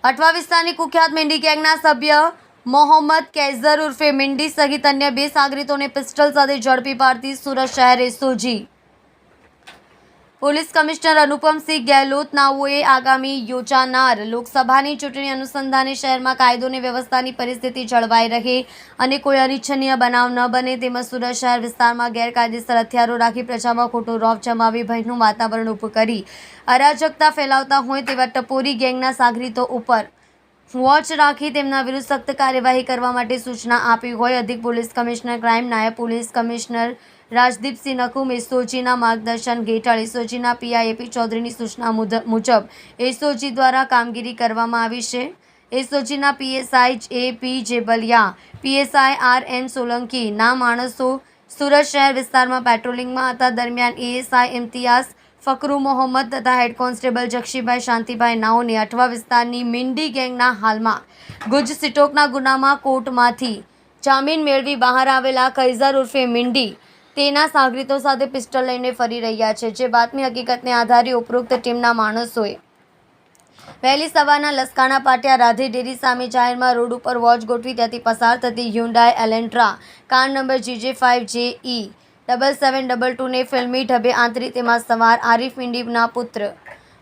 અઠવા વિસ્તારની કુખ્યાત મિંડી ગેંગના સભ્ય મોહમ્મદ કૈઝર ઉર્ફે મિંડી સહિત અન્ય 2 સાગરીતોને પિસ્ટલ સાથે ઝડપી પાડતી સુરત શહેર SOG police commissioner Anupamsinh Gehlot નાઓએ આગામી યોજાનાર લોકસભાની ચૂંટણી અનુસંધાને શહેરમાં કાયદો અને વ્યવસ્થાની પરિસ્થિતિ જળવાઈ રહે અને કોઈ અનિચ્છનીય બનાવ ન બને તેમજ સુરત શહેર વિસ્તારમાં ગેરકાયદેસર હથિયારો રાખી પ્રજામાં ખોટો રોફ જમાવી ભયનું વાતાવરણ ઊભું કરી અરાજકતા ફેલાવતા હોય તેવા ટપોરી ગેંગના સાગરીતો ઉપર વોચ રાખી તેમના વિરુદ્ધ સખ્ત કાર્યવાહી કરવા માટે સૂચના આપી હોય અધિક પોલીસ કમિશનર ક્રાઇમ નાયબ પોલીસ કમિશનર રાજદીપસિંહ નકુમ એસઓજીના માર્ગદર્શન હેઠળ એસઓજીના પીઆઈએપી ચૌધરીની સૂચના મુજબ એસઓજી દ્વારા કામગીરી કરવામાં આવી છે। એસઓજીના PSI AP. Jebaliya, PSI આર.એન. Solanki ના માણસો સુરત શહેર વિસ્તારમાં પેટ્રોલિંગમાં હતા દરમિયાન એએસઆઈ ઇમ્તિયાઝ ફકરુ મોહમ્મદ તથા હેડ કોન્સ્ટેબલ જક્ષીભાઈ શાંતિભાઈ નાઓને અઠવા વિસ્તારની મિંડી ગેંગના હાલમાં ગુજ સિટોકના ગુનામાં કોર્ટમાંથી જામીન મેળવી બહાર આવેલા કૈઝર ઉર્ફે મિંડી તેના સાગરીતો સાથે પિસ્ટલ લઈને ફરી રહ્યા છે। જે બાતમી હકીકતને આધારે ઉપરોક્ત ટીમના માણસોએ વહેલી સવારના લસકાણા પાટિયા રાધે ડેરી સામે જાહેરમાં રોડ ઉપર વોચ ગોઠવી ત્યાંથી પસાર થતી હ્યુન્ડાઈ એલેન્ટ્રા કાર નંબર GJ5JE 7722 ને ફિલ્મી ઢબે આંતરી તેમાં સવાર આરિફ મિંડીના પુત્ર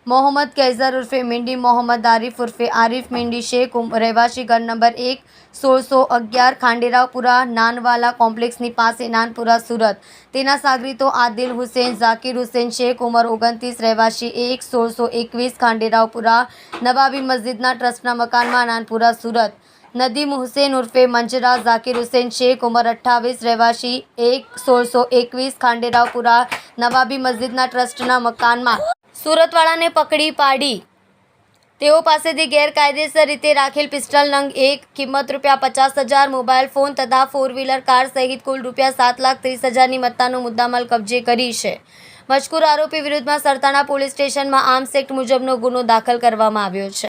મોહમ્મદ કૈઝર ઉર્ફે મિંડી મોહમ્મદ આરિફ ઉર્ફે આરિફ મિંડી શેખ રહેવાસી ઘર નંબર 1 1611 ખાંડેરાવપુરા નાનવાલા કોમ્પ્લેક્સની પાસે નાનપુરા સુરત તેના સાગરીતો આદિલ હુસેન ઝાકીર હુસેન શેખ ઉંમર 29 રહેવાસી 1 1621 ખાંડેરાવપુરા નવાબી મસ્જિદના ટ્રસ્ટના મકાનમાં નાનપુરા સુરત નદીમ હુસેન ઉર્ફે મંજરા ઝાકીર હુસેન શેખ ઉંમર 28 રહેવાસી 1 1621 ખાંડેરાવપુરા નવાબી મસ્જિદના ટ્રસ્ટના મકાનમાં સુરતવાળાને પકડી પાડી તેઓ પાસેથી ગેરકાયદેસર રીતે રાખેલ પિસ્ટલ નંગ 1 કિંમત ₹50,000 મોબાઈલ ફોન તથા 4 વ્હીલર કાર સહિત કુલ ₹7,30,000ની મત્તાનો મુદ્દામાલ કબજે કરી છે। મજકૂર આરોપી વિરુદ્ધમાં સરથાણા પોલીસ સ્ટેશનમાં આર્મ્સ એક્ટ મુજબનો ગુનો દાખલ કરવામાં આવ્યો છે।